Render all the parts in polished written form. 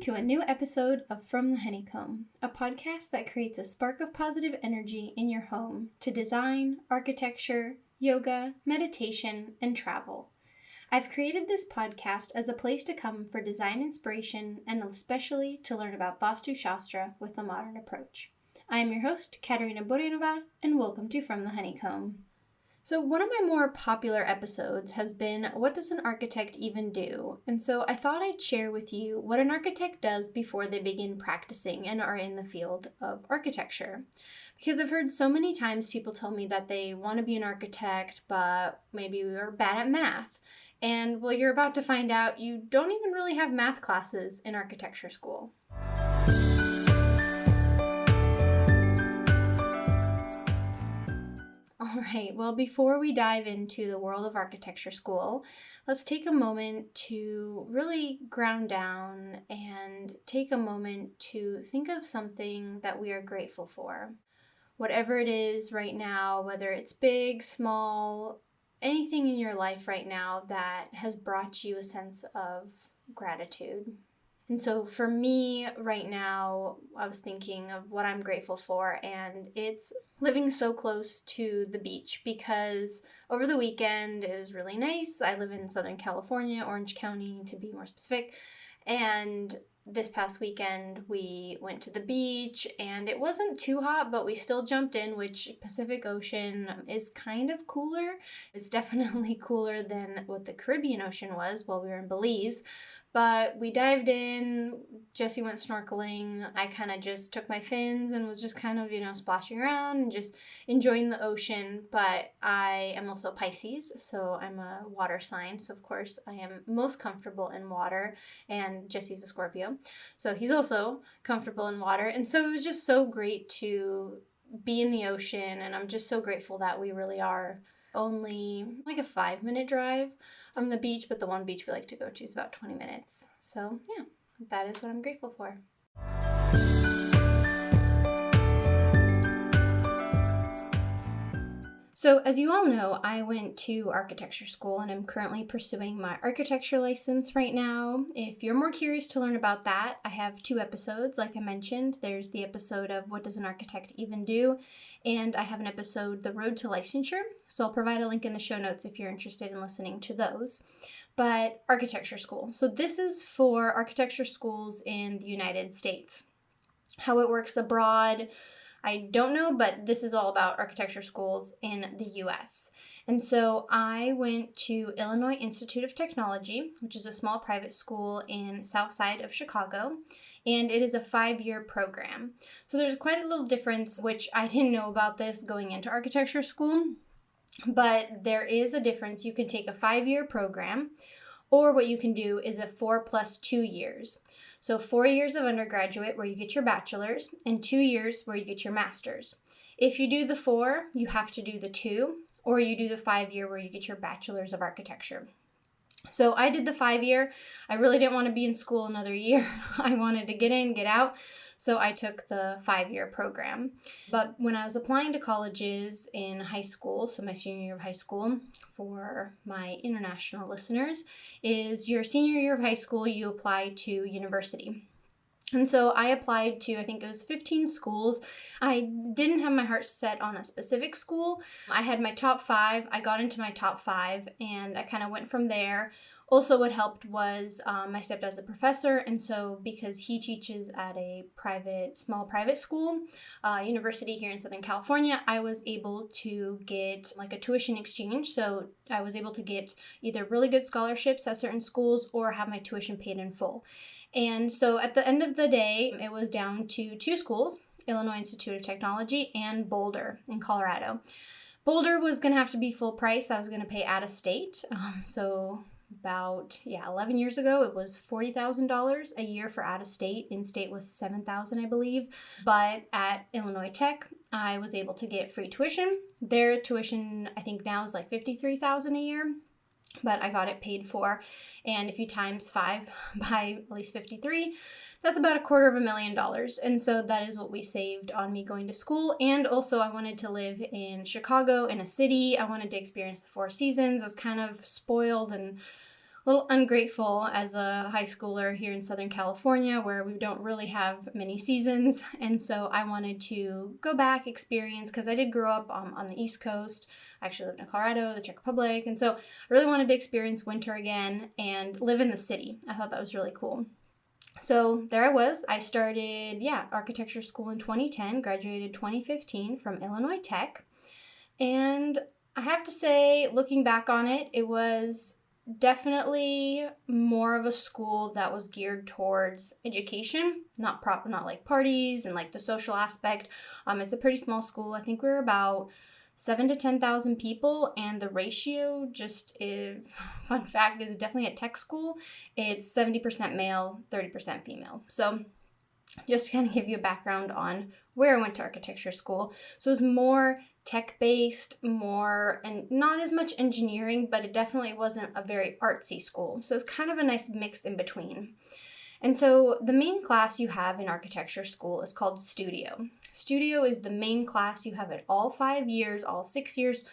to a new episode of From the Honeycomb, a podcast that creates a spark of positive energy in your home to design, architecture, yoga, meditation, and travel. I've created this podcast as a place to come for design inspiration and especially to learn about Vastu Shastra with a modern approach. I am your host, Katerina, and welcome to From the Honeycomb. So one of my more popular episodes has been, what does an architect even do? And so I thought I'd share with you what an architect does before they begin practicing and are in the field of architecture. Because I've heard so many times people tell me that they want to be an architect, but maybe we are bad at math. And well, you're about to find out you don't even really have math classes in architecture school. All right, well, before we dive into the world of architecture school, let's take a moment to really ground down and take a moment to think of something that we are grateful for. Whatever it is right now, whether it's big, small, anything in your life right now that has brought you a sense of gratitude. And so for me right now, I was thinking of what I'm grateful for, and it's living so close to the beach because over the weekend it was really nice. I live in Southern California, Orange County to be more specific, and this past weekend we went to the beach and it wasn't too hot, but we still jumped in, which Pacific Ocean is kind of cooler. It's definitely cooler than what the Caribbean Ocean was while we were in Belize. But we dived in, Jesse went snorkeling, I kind of just took my fins and was just kind of, splashing around and just enjoying the ocean. But I am also a Pisces, so I'm a water sign. So of course I am most comfortable in water, and Jesse's a Scorpio. So he's also comfortable in water. And so it was just so great to be in the ocean, and I'm just so grateful that we really are only like a 5-minute drive from the beach, but the one beach we like to go to is about 20 minutes. So yeah, that is what I'm grateful for. So as you all know, I went to architecture school and I'm currently pursuing my architecture license right now. If you're more curious to learn about that, I have 2 episodes, like I mentioned. There's the episode of What Does an Architect Even Do? And I have an episode, The Road to Licensure. So I'll provide a link in the show notes if you're interested in listening to those. But architecture school. So this is for architecture schools in the United States. How it works abroad, I don't know, but this is all about architecture schools in the U.S. And so I went to Illinois Institute of Technology, which is a small private school in south side of Chicago, and it is a 5-year program. So there's quite a little difference, which I didn't know about this going into architecture school, but there is a difference. You can take a 5-year program, or what you can do is a 4 + 2 years. So 4 years of undergraduate where you get your bachelor's and 2 years where you get your master's. If you do the 4, you have to do the 2, or you do the 5-year where you get your bachelor's of architecture. So I did the 5-year. I really didn't want to be in school another year. I wanted to get in, get out. So I took the 5-year program. But when I was applying to colleges in high school, so my senior year of high school, for my international listeners, is your senior year of high school, you apply to university. And so I applied to, I think it was 15 schools. I didn't have my heart set on a specific school. I had my top 5. I got into my top 5 and I kind of went from there. Also, what helped was my stepdad's a professor, and so because he teaches at a small private school, university here in Southern California, I was able to get like a tuition exchange. So I was able to get either really good scholarships at certain schools or have my tuition paid in full. And so at the end of the day, it was down to 2 schools, Illinois Institute of Technology and Boulder in Colorado. Boulder was going to have to be full price. I was going to pay out of state. So about 11 years ago, it was $40,000 a year for out of state. In state was $7,000, I believe. But at Illinois Tech, I was able to get free tuition. Their tuition, I think now is like $53,000 a year. But I got it paid for, and if you times 5 by at least 53, that's about $250,000. And so that is what we saved on me going to school. And also I wanted to live in Chicago, in a city. I wanted to experience the 4 seasons. I was kind of spoiled and a little ungrateful as a high schooler here in Southern California, where we don't really have many seasons. And so I wanted to go back, experience, because I did grow up on the East Coast. I actually lived in Colorado, the Czech Republic. And so I really wanted to experience winter again and live in the city. I thought that was really cool. So there I was. I started, architecture school in 2010, graduated 2015 from Illinois Tech. And I have to say, looking back on it, it was definitely more of a school that was geared towards education, not like parties and like the social aspect. It's a pretty small school. I think we were about 7 to 10,000 people, and the ratio, just fun fact, is definitely a tech school. It's 70% male, 30% female. So just to kind of give you a background on where I went to architecture school. So it was more tech-based, and not as much engineering, but it definitely wasn't a very artsy school. So it's kind of a nice mix in between. And so the main class you have in architecture school is called Studio. Studio is the main class you have at all 5 years, all 6 years.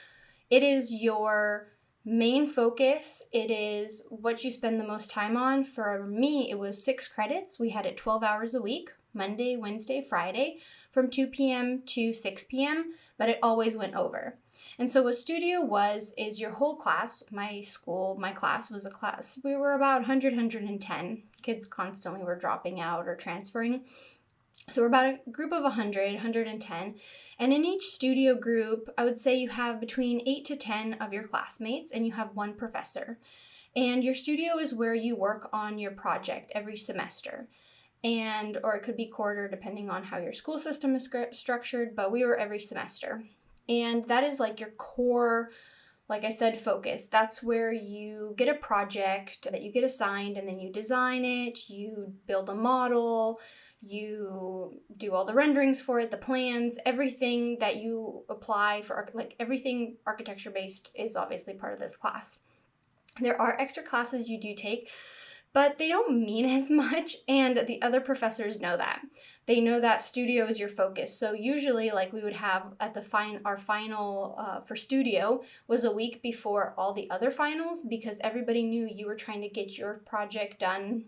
It is your main focus. It is what you spend the most time on. For me, it was 6 credits. We had it 12 hours a week, Monday, Wednesday, Friday, from 2 p.m. to 6 p.m., but it always went over. And so what Studio is your whole class. My class was a class. We were about 100, 110. Kids constantly were dropping out or transferring. So we're about a group of 100, 110. And in each Studio group, I would say you have between 8 to 10 of your classmates, and you have one professor. And your Studio is where you work on your project every semester. Or it could be quarter, depending on how your school system is structured, but we were every semester. And that is like your core, like I said, focus. That's where you get a project that you get assigned, and then you design it, you build a model, you do all the renderings for it, the plans, everything that you apply for, like everything architecture based is obviously part of this class. There are extra classes you do take, but they don't mean as much, and the other professors know that. They know that Studio is your focus. So usually, like, we would have at our final for Studio was a week before all the other finals, because everybody knew you were trying to get your project done,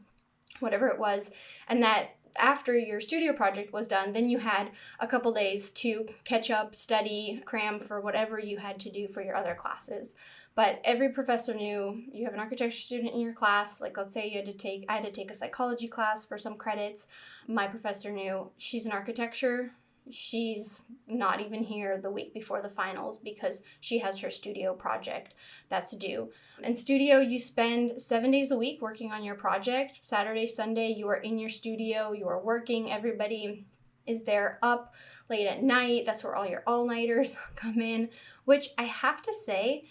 whatever it was, and that after your Studio project was done, then you had a couple days to catch up, study, cram for whatever you had to do for your other classes. But every professor knew you have an architecture student in your class. Like, let's say I had to take a psychology class for some credits. My professor knew she's in architecture. She's not even here the week before the finals because she has her Studio project that's due. In Studio, you spend 7 days a week working on your project. Saturday, Sunday, you are in your Studio, you are working. Everybody is there up late at night. That's where all your all-nighters come in, which I have to say,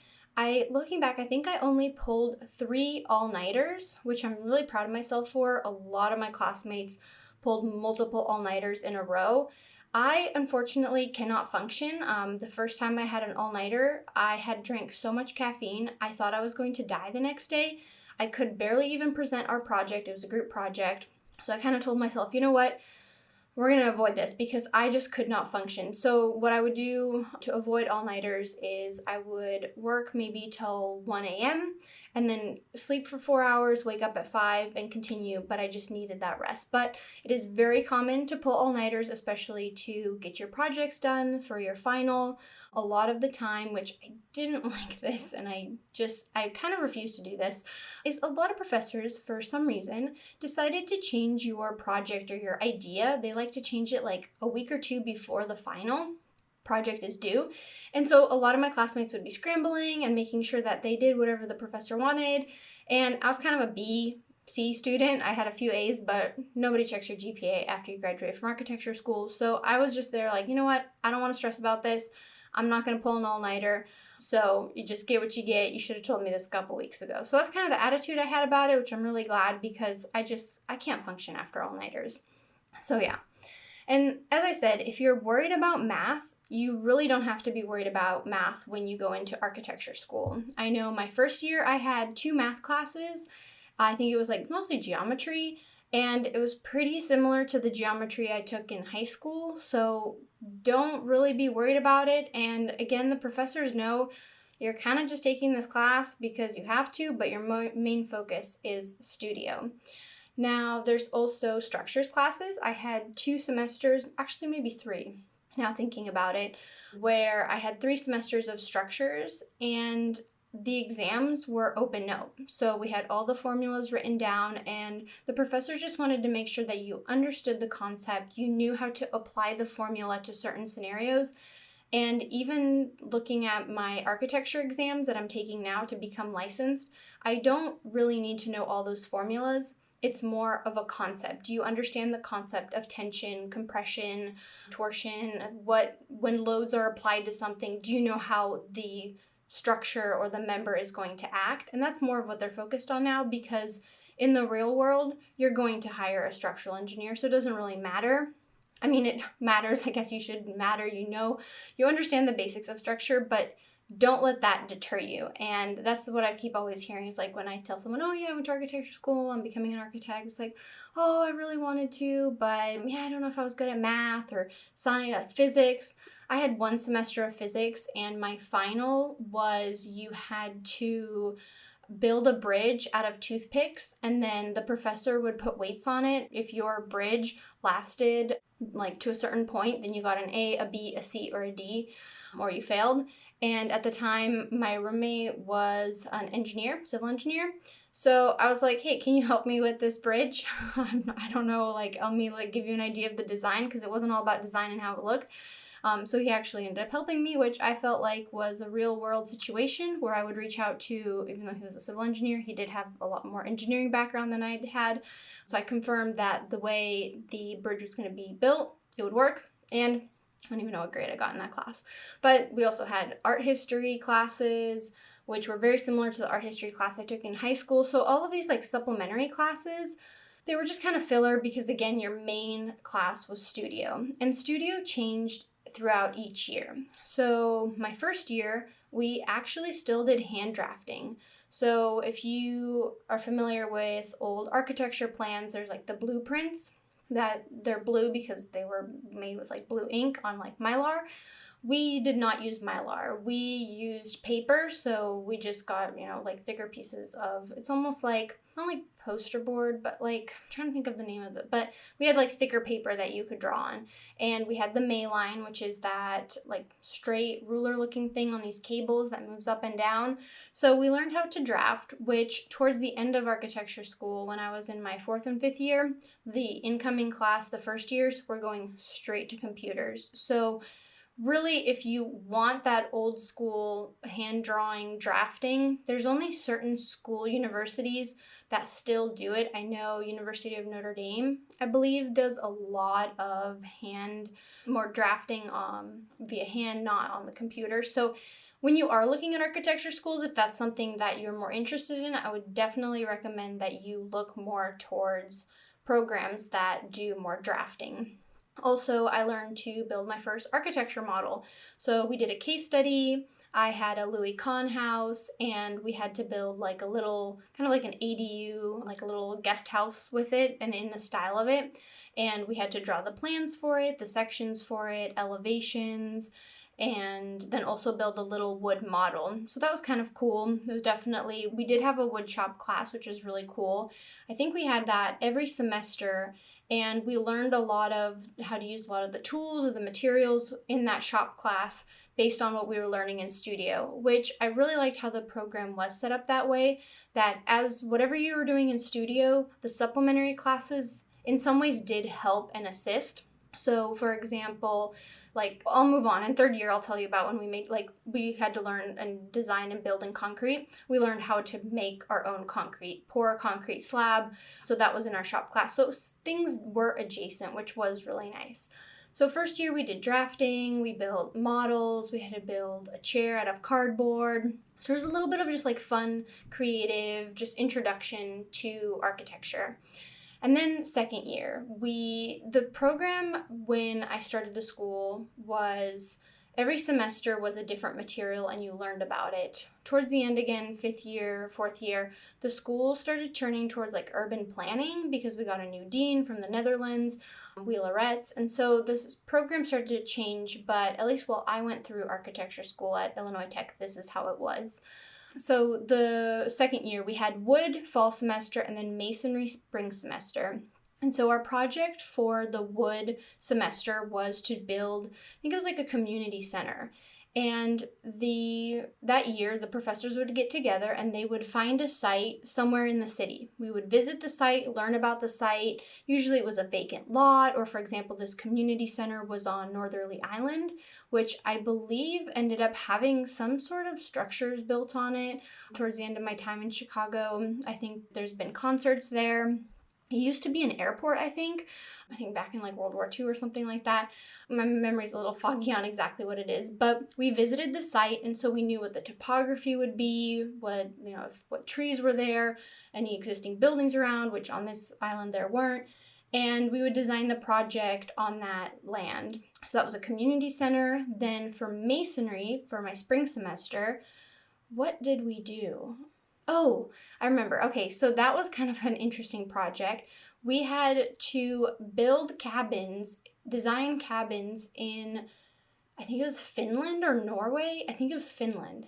looking back, I think I only pulled 3 all-nighters, which I'm really proud of myself for. A lot of my classmates pulled multiple all-nighters in a row. I unfortunately cannot function. The first time I had an all-nighter, I had drank so much caffeine, I thought I was going to die the next day. I could barely even present our project. It was a group project. So I kind of told myself, you know what? We're going to avoid this because I just could not function. So what I would do to avoid all-nighters is I would work maybe till 1 a.m. and then sleep for 4 hours, wake up at 5 and continue, but I just needed that rest. But it is very common to pull all-nighters, especially to get your projects done for your final. A lot of the time, which I didn't like this, and I kind of refused to do this, is a lot of professors, for some reason, decided to change your project or your idea. They like to change it like a week or 2 before the final project is due. And so a lot of my classmates would be scrambling and making sure that they did whatever the professor wanted. And I was kind of a C student. I had a few A's, but nobody checks your GPA after you graduate from architecture school. So I was just there like, you know what? I don't want to stress about this. I'm not going to pull an all-nighter. So you just get what you get. You should have told me this a couple weeks ago. So that's kind of the attitude I had about it, which I'm really glad because I can't function after all-nighters. So yeah. And as I said, if you're worried about math, you really don't have to be worried about math when you go into architecture school. I know my first year I had 2 math classes. I think it was like mostly geometry, and it was pretty similar to the geometry I took in high school. So don't really be worried about it. And again, the professors know You're kind of just taking this class because you have to, but your main focus is studio. Now, there's also structures classes. I had 2 semesters, actually maybe 3, now thinking about it, where I had 3 semesters of structures, and the exams were open note. So we had all the formulas written down, and the professors just wanted to make sure that you understood the concept, you knew how to apply the formula to certain scenarios. And even looking at my architecture exams that I'm taking now to become licensed, I don't really need to know all those formulas. It's more of a concept. Do you understand the concept of tension, compression, torsion? When loads are applied to something, do you know how the structure or the member is going to act? And that's more of what they're focused on now, because in the real world, you're going to hire a structural engineer, so it doesn't really matter. I mean, it matters. I guess you should matter. You understand the basics of structure, but don't let that deter you. And that's what I keep always hearing is like when I tell someone, oh yeah, I went to architecture school, I'm becoming an architect. It's like, oh, I really wanted to, but yeah, I don't know if I was good at math or science, like physics. I had 1 semester of physics, and my final was you had to build a bridge out of toothpicks, and then the professor would put weights on it. If your bridge lasted like to a certain point, then you got an A, a B, a C, or a D, or you failed. And at the time, my roommate was an engineer, civil engineer. So I was like, hey, can you help me with this bridge? I don't know, like, help me like give you an idea of the design, because it wasn't all about design and how it looked. So he actually ended up helping me, which I felt like was a real world situation where I would reach out to, even though he was a civil engineer, he did have a lot more engineering background than I had. So I confirmed that the way the bridge was going to be built, it would work. And I don't even know what grade I got in that class. But we also had art history classes, which were very similar to the art history class I took in high school. So all of these like supplementary classes, they were just kind of filler because, again, your main class was studio. And studio changed throughout each year. So my first year, we actually still did hand drafting. So if you are familiar with old architecture plans, there's like the blueprints that they're blue because they were made with like blue ink on like Mylar. We did not use Mylar. We used paper, so we just got, like thicker pieces of, it's almost like, not like poster board, but like, I'm trying to think of the name of it, but we had like thicker paper that you could draw on. And we had the Mayline, which is that like straight ruler looking thing on these cables that moves up and down. So we learned how to draft, which towards the end of architecture school, when I was in my 4th and 5th year, the incoming class, the first years, were going straight to computers. So really, if you want that old school hand drawing drafting, there's only certain universities that still do it. I know University of Notre Dame, I believe, does a lot of more drafting via hand, not on the computer. So when you are looking at architecture schools, if that's something that you're more interested in, I would definitely recommend that you look more towards programs that do more drafting. Also, I learned to build my first architecture model. So we did a case study. I had a Louis Kahn house, and we had to build like a little, kind of like an ADU, like a little guest house with it and in the style of it. And we had to draw the plans for it, the sections for it, elevations, and then also build a little wood model. So that was kind of cool. It was definitely, we did have a wood shop class, which was really cool. I think we had that every semester, and we learned a lot of how to use a lot of the tools or the materials in that shop class based on what we were learning in studio, which I really liked how the program was set up that way, that as whatever you were doing in studio, the supplementary classes in some ways did help and assist. So for example, like I'll move on. In 3rd year, I'll tell you about when we had to learn and design and build in concrete. We learned how to make our own concrete, pour a concrete slab. So that was in our shop class. So things were adjacent, which was really nice. So first year we did drafting, we built models, we had to build a chair out of cardboard. So there's a little bit of just like fun, creative, just introduction to architecture. And then 2nd year, the program when I started the school was Every semester was a different material and you learned about it. Towards the end again, 5th year, 4th year, the school started turning towards like urban planning because we got a new dean from the Netherlands, Wheelerettes, and so this program started to change, but at least while I went through architecture school at Illinois Tech, this is how it was. So the second year we had wood fall semester and then masonry spring semester. And so our project for the wood semester was to build, I think it was like a community center. And that year, the professors would get together and they would find a site somewhere in the city. We would visit the site, learn about the site. Usually it was a vacant lot, or for example, this community center was on Northerly Island, which I believe ended up having some sort of structures built on it. Towards the end of my time in Chicago, I think there's been concerts there. It used to be an airport, I think back in like World War II or something like that. My memory's a little foggy on exactly what it is, but we visited the site, and so we knew what the topography would be, what trees were there, any existing buildings around, which on this island there weren't, and we would design the project on that land. So that was a community center. Then for masonry, for my spring semester, what did we do? Oh, I remember. Okay, so that was kind of an interesting project. We had to build cabins, design cabins in, I think it was Finland or Norway. I think it was Finland.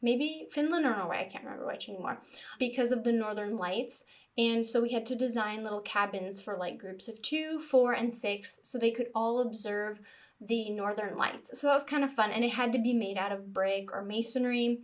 Maybe Finland or Norway, I can't remember which anymore, because of the northern lights. And so we had to design little cabins for like groups of 2, 4, and 6 so they could all observe the northern lights. So that was kind of fun, and it had to be made out of brick or masonry.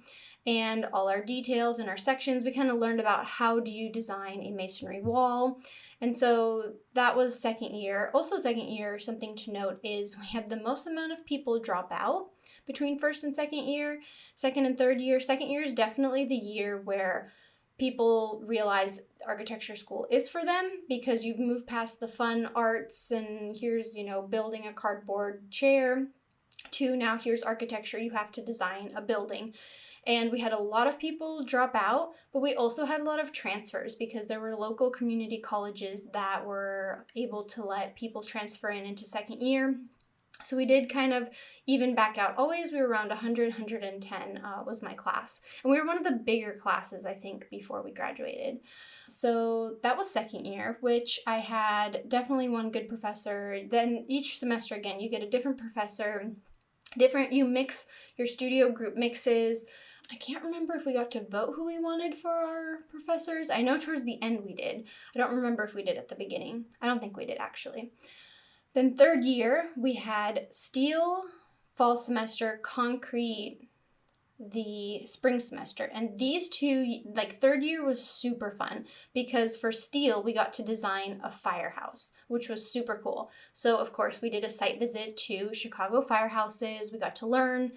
And all our details in our sections, we kind of learned about how do you design a masonry wall. And so that was second year. Also second year, something to note is we had the most amount of people drop out between first and second year. Second and third year. Second year is definitely the year where people realize architecture school is for them, because you've moved past the fun arts and here's, building a cardboard chair, to now here's architecture, you have to design a building. And we had a lot of people drop out, but we also had a lot of transfers because there were local community colleges that were able to let people transfer into second year. So we did kind of even back out. Always we were around 100, 110 was my class. And we were one of the bigger classes, I think, before we graduated. So that was second year, which I had definitely one good professor. Then each semester, again, you get a different professor, you mix your studio group mixes. I can't remember if we got to vote who we wanted for our professors. I know towards the end we did. I don't remember if we did at the beginning. I don't think we did, actually. Then third year, we had steel, fall semester, concrete, the spring semester. And these two, like third year was super fun because for steel, we got to design a firehouse, which was super cool. So of course we did a site visit to Chicago firehouses. We got to learn,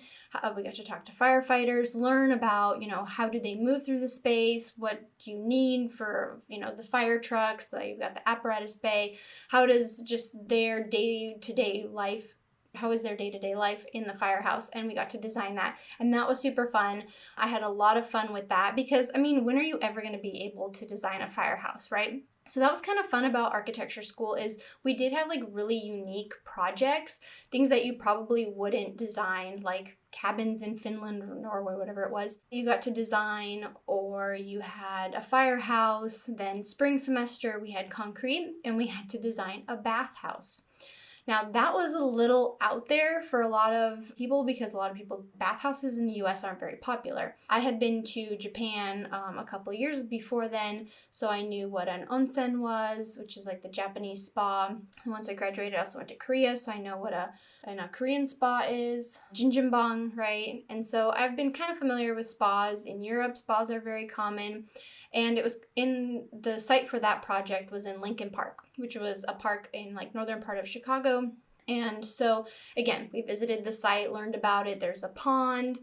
we got to talk to firefighters, learn about, how do they move through the space? What do you need for, the fire trucks? You've got the apparatus bay. How does just their day-to-day life how is their day-to-day life in the firehouse? And we got to design that. And that was super fun. I had a lot of fun with that because, when are you ever going to be able to design a firehouse, right? So that was kind of fun about architecture school is we did have like really unique projects, things that you probably wouldn't design, like cabins in Finland or Norway, whatever it was. You got to design, or you had a firehouse. Then spring semester, we had concrete and we had to design a bathhouse. Now, that was a little out there for a lot of people because a lot of people, bathhouses in the US aren't very popular. I had been to Japan a couple of years before then, so I knew what an onsen was, which is like the Japanese spa. And once I graduated, I also went to Korea, so I know what a Korean spa is, Jinjimbang, right? And so I've been kind of familiar with spas. In Europe, spas are very common. And it was in the site for that project was in Lincoln Park, which was a park in like northern part of Chicago. And so again, we visited the site, learned about it. There's a pond,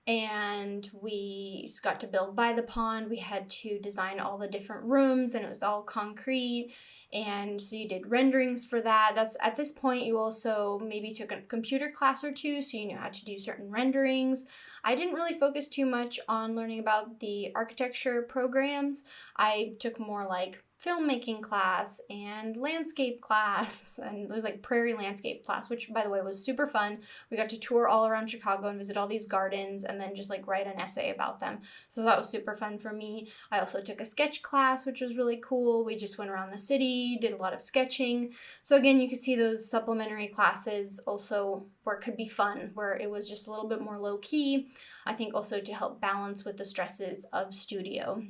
and we got to build by the pond. We had to design all the different rooms, and it was all concrete. And so you did renderings for that. That's at this point, you also maybe took a computer class or two, so you knew how to do certain renderings. I didn't really focus too much on learning about the architecture programs. I took more like filmmaking class and landscape class, and there's like prairie landscape class, which by the way was super fun. We got to tour all around Chicago and visit all these gardens and then just like write an essay about them. So that was super fun for me. I also took a sketch class, which was really cool. We just went around the city, did a lot of sketching. So again, you could see those supplementary classes also where it could be fun, where it was just a little bit more low key. I think also to help balance with the stresses of studio.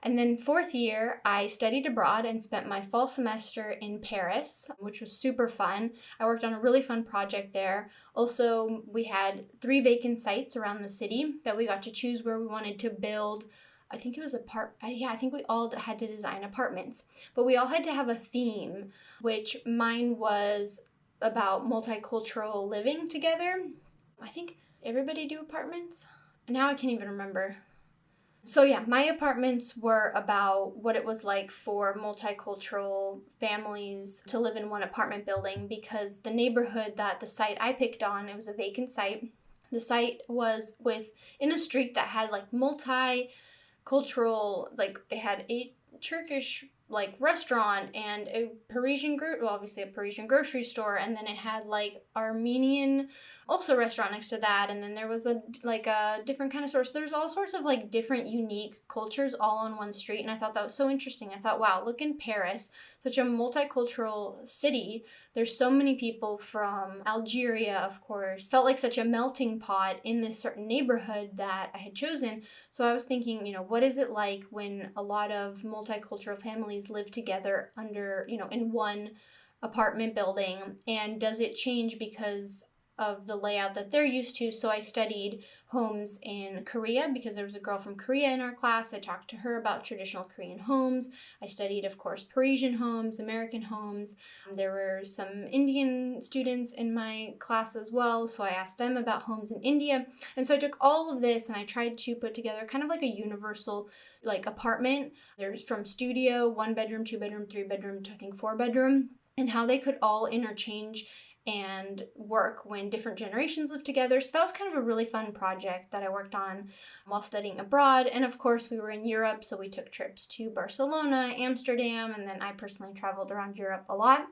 And then 4th year, I studied abroad and spent my fall semester in Paris, which was super fun. I worked on a really fun project there. Also, we had 3 vacant sites around the city that we got to choose where we wanted to build. I think it was I think we all had to design apartments, but we all had to have a theme, which mine was about multicultural living together. I think everybody do apartments? Now I can't even remember. So yeah, my apartments were about what it was like for multicultural families to live in one apartment building, because the neighborhood that the site I picked on, it was a vacant site. The site was in a street that had like multicultural, like they had a Turkish like restaurant and a obviously a Parisian grocery store, and then it had like Armenian also restaurant next to that, and then there was a different kind of store. So there's all sorts of like different unique cultures all on one street, and I thought that was so interesting. I thought, wow, look, in Paris, such a multicultural city, there's so many people from Algeria, of course. Felt like such a melting pot in this certain neighborhood that I had chosen. So I was thinking, what is it like when a lot of multicultural families live together under, in one apartment building, and does it change because of the layout that they're used to? So I studied homes in Korea because there was a girl from Korea in our class. I talked to her about traditional Korean homes. I studied, of course, Parisian homes, American homes. There were some Indian students in my class as well, so I asked them about homes in India. And so I took all of this and I tried to put together kind of like a universal like apartment. There's from studio, 1 bedroom, 2 bedroom, 3 bedroom to I think 4 bedroom, and how they could all interchange and work when different generations live together. So that was kind of a really fun project that I worked on while studying abroad. And of course, we were in Europe, so we took trips to Barcelona, Amsterdam, and then I personally traveled around Europe a lot.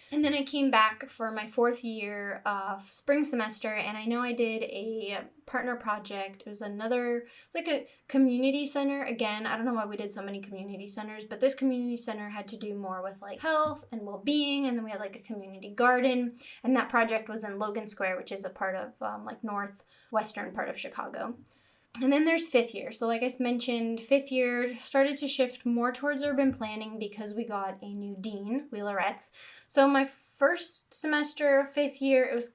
And then I came back for my 4th year spring semester, and I know I did a partner project. It's like a community center. Again, I don't know why we did so many community centers, but this community center had to do more with like health and well-being, and then we had like a community garden, and that project was in Logan Square, which is a part of like northwestern part of Chicago. And then there's 5th year. So like I mentioned, 5th year started to shift more towards urban planning because we got a new dean, Wheeleretz. So my first semester of 5th year, it was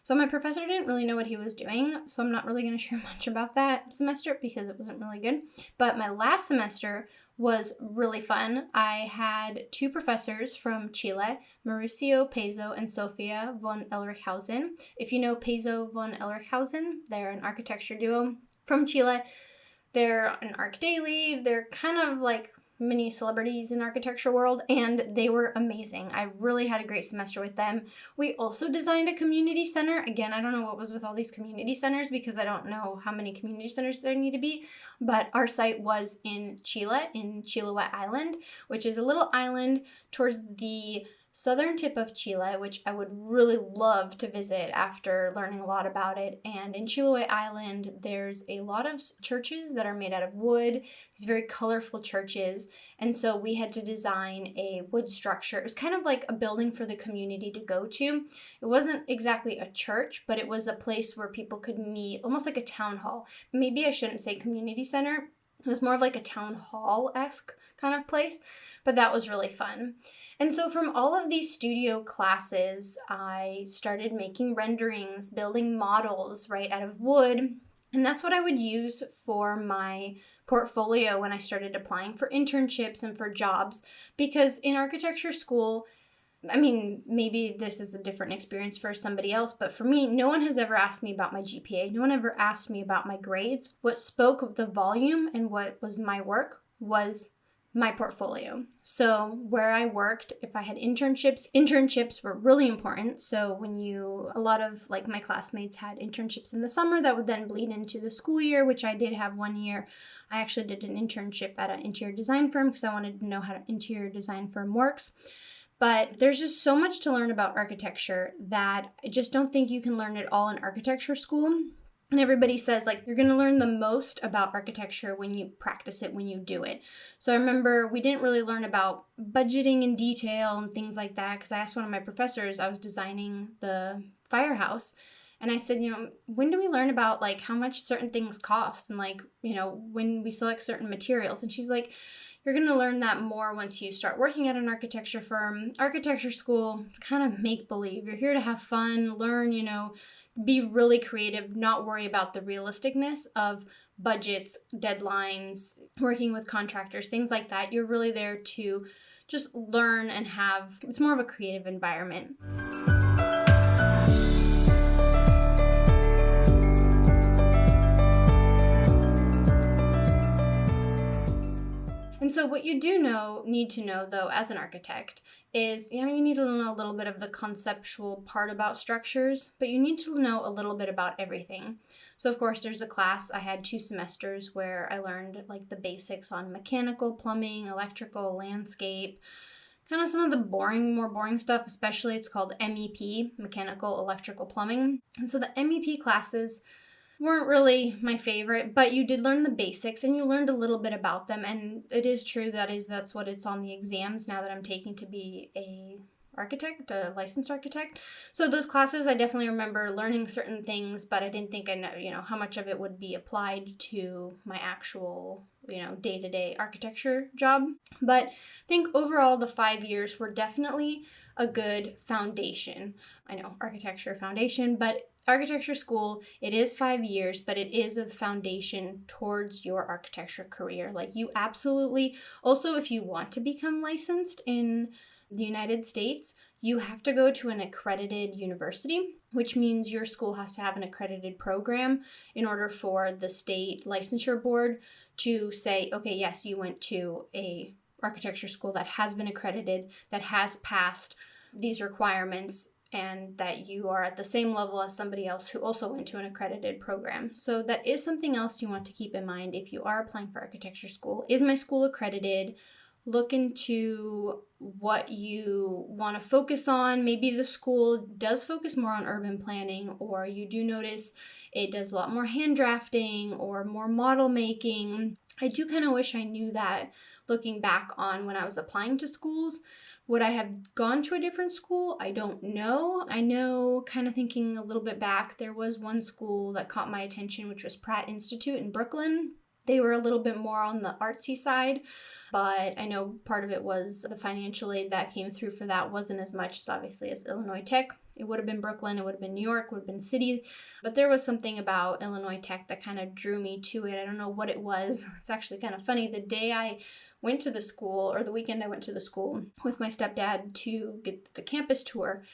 so my professor didn't really know what he was doing, so I'm not really going to share much about that semester because it wasn't really good. But my last semester was really fun. I had 2 professors from Chile, Mauricio Pezo and Sofia von Elrichhausen. If you know Pezo von Elrichhausen, they're an architecture duo from Chile. They're an Arc Daily. They're kind of like mini celebrities in architecture world, and they were amazing. I really had a great semester with them. We also designed a community center. Again, I don't know what was with all these community centers because I don't know how many community centers there need to be, but our site was in Chile, in Chiloé Island, which is a little island towards the southern tip of Chile, which I would really love to visit after learning a lot about it. And in Chiloé Island, there's a lot of churches that are made out of wood, these very colorful churches. And so we had to design a wood structure. It was kind of like a building for the community to go to. It wasn't exactly a church, but it was a place where people could meet, almost like a town hall. Maybe I shouldn't say community center. It was more of like a town hall-esque kind of place, but that was really fun. And so from all of these studio classes, I started making renderings, building models right out of wood. And that's what I would use for my portfolio when I started applying for internships and for jobs. Because in architecture school, I mean, maybe this is a different experience for somebody else, but for me, no one has ever asked me about my GPA. No one ever asked me about my grades. What spoke of the volume and what was my work was my portfolio. So where I worked, if I had internships were really important. So a lot of like my classmates had internships in the summer that would then bleed into the school year, which I did have one year. I actually did an internship at an interior design firm because I wanted to know how an interior design firm works. But there's just so much to learn about architecture that I just don't think you can learn it all in architecture school. And everybody says, like, you're going to learn the most about architecture when you practice it, when you do it. So I remember we didn't really learn about budgeting in detail and things like that because I asked one of my professors, I was designing the firehouse, and I said, when do we learn about, like, how much certain things cost and, like, when we select certain materials? And she's like, you're going to learn that more once you start working at an architecture firm. Architecture school, it's kind of make-believe. You're here to have fun, learn, be really creative, not worry about the realisticness of budgets, deadlines, working with contractors, things like that. You're really there to just learn and it's more of a creative environment. And so what you need to know though, as an architect is, you need to know a little bit of the conceptual part about structures, but you need to know a little bit about everything. So of course there's a class, I had 2 semesters where I learned like the basics on mechanical, plumbing, electrical, landscape, kind of some of the more boring stuff, especially it's called MEP, mechanical, electrical, plumbing. And so the MEP classes weren't really my favorite, but you did learn the basics and you learned a little bit about them. And it is true that's what it's on the exams now that I'm taking to be a licensed architect. So those classes, I definitely remember learning certain things, but I didn't think I know, how much of it would be applied to my actual, day-to-day architecture job. But I think overall the 5 years were definitely a good foundation. I know architecture foundation, but architecture school, it is 5 years, but it is a foundation towards your architecture career. Like you absolutely, also if you want to become licensed in the United States, you have to go to an accredited university, which means your school has to have an accredited program in order for the state licensure board to say, okay, yes, you went to a architecture school that has been accredited, that has passed these requirements, and that you are at the same level as somebody else who also went to an accredited program. So that is something else you want to keep in mind if you are applying for architecture school. Is my school accredited? Look into what you want to focus on. Maybe the school does focus more on urban planning, or you do notice it does a lot more hand drafting or more model making. I do kind of wish I knew that looking back on when I was applying to schools. Would I have gone to a different school? I don't know. I know, kind of thinking a little bit back, there was one school that caught my attention, which was Pratt Institute in Brooklyn. They were a little bit more on the artsy side, but I know part of it was the financial aid that came through for that wasn't as much as obviously as Illinois Tech. It would have been Brooklyn, it would have been New York, it would have been city, but there was something about Illinois Tech that kind of drew me to it. I don't know what it was. It's actually kind of funny. The day I went to the school, or the weekend I went to the school with my stepdad to get the campus tour,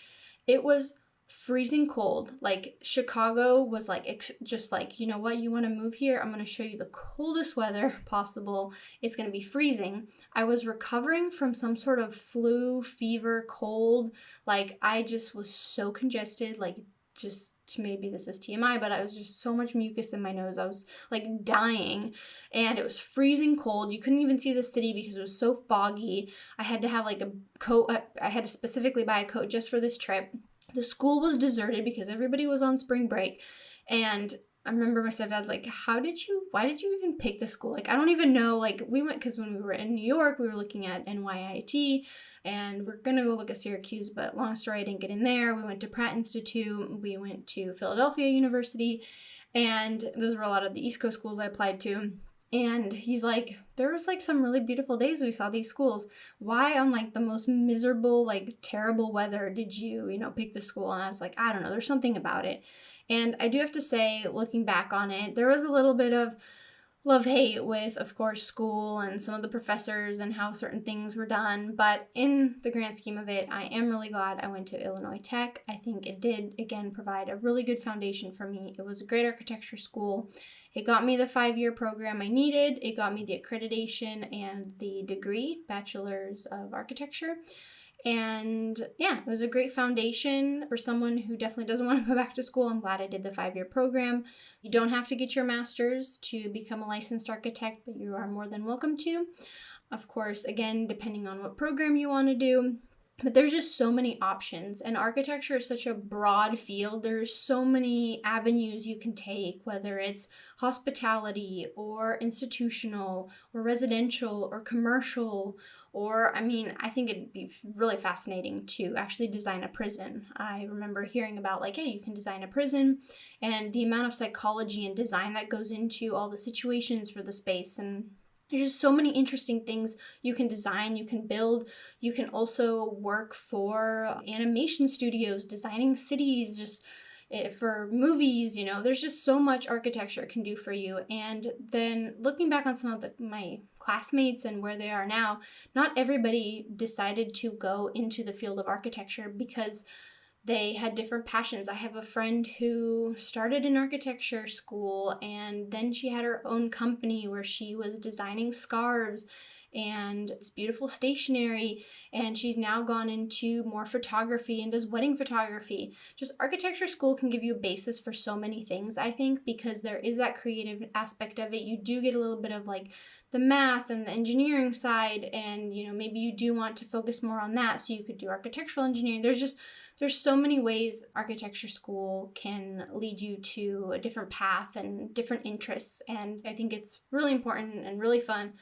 it was freezing cold. Like Chicago was like, just like, you know what, you want to move here? I'm going to show you the coldest weather possible. It's going to be freezing. I was recovering from some sort of flu, fever, cold. Like I just was so congested, like just, maybe this is TMI, but I was just so much mucus in my nose. I was like dying, and it was freezing cold. You couldn't even see the city because it was so foggy. I had to have like a coat. I had to specifically buy a coat just for this trip. The school was deserted because everybody was on spring break. And I remember my stepdad's like, why did you even pick this school? Like, I don't even know. Like, we went, because when we were in New York, we were looking at NYIT, and we're going to go look at Syracuse, but long story, I didn't get in there. We went to Pratt Institute. We went to Philadelphia University, and those were a lot of the East Coast schools I applied to. And he's like, there was like some really beautiful days we saw these schools. Why on like the most miserable, like terrible weather did you, pick this school? And I was like, I don't know, there's something about it. And I do have to say, looking back on it, there was a little bit of love-hate with, of course, school and some of the professors and how certain things were done. But in the grand scheme of it, I am really glad I went to Illinois Tech. I think it did, again, provide a really good foundation for me. It was a great architecture school. It got me the 5-year program I needed. It got me the accreditation and the degree, Bachelor's of Architecture. And yeah, it was a great foundation for someone who definitely doesn't want to go back to school. I'm glad I did the 5-year program. You don't have to get your master's to become a licensed architect, but you are more than welcome to. Of course, again, depending on what program you want to do. But there's just so many options, and architecture is such a broad field. There's so many avenues you can take, whether it's hospitality or institutional or residential or commercial, or, I think it'd be really fascinating to actually design a prison. I remember hearing about hey, you can design a prison, and the amount of psychology and design that goes into all the situations for the space. And there's just so many interesting things you can design, you can build. You can also work for animation studios, designing cities, just for movies. There's just so much architecture can do for you. And then looking back on some of my classmates and where they are now, not everybody decided to go into the field of architecture because they had different passions. I have a friend who started in architecture school, and then she had her own company where she was designing scarves and it's beautiful stationery, and she's now gone into more photography and does wedding photography. Just architecture school can give you a basis for so many things, I think, because there is that creative aspect of it. You do get a little bit of the math and the engineering side, and maybe you do want to focus more on that, so you could do architectural engineering. There's so many ways architecture school can lead you to a different path and different interests, and I think it's really important and really fun.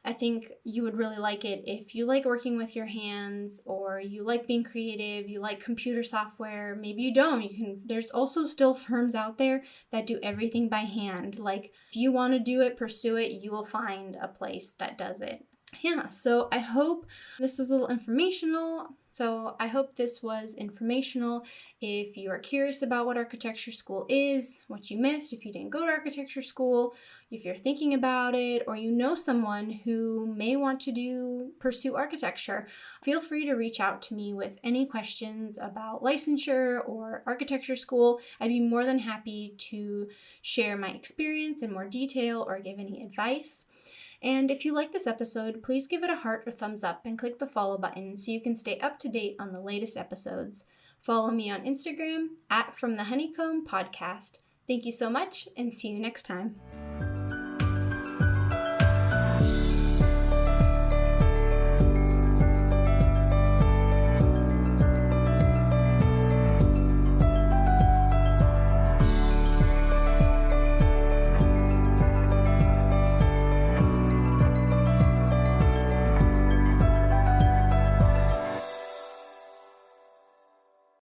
I think you would really like it if you like working with your hands, or you like being creative, you like computer software. Maybe you don't. There's also still firms out there that do everything by hand. If you want to do it, pursue it, you will find a place that does it. Yeah, so I hope this was a little informational. If you are curious about what architecture school is, what you missed, if you didn't go to architecture school, if you're thinking about it, or you know someone who may want to pursue architecture, feel free to reach out to me with any questions about licensure or architecture school. I'd be more than happy to share my experience in more detail or give any advice. And if you like this episode, please give it a heart or thumbs up and click the follow button so you can stay up to date on the latest episodes. Follow me on Instagram @FromTheHoneycomb Podcast. Thank you so much, and see you next time.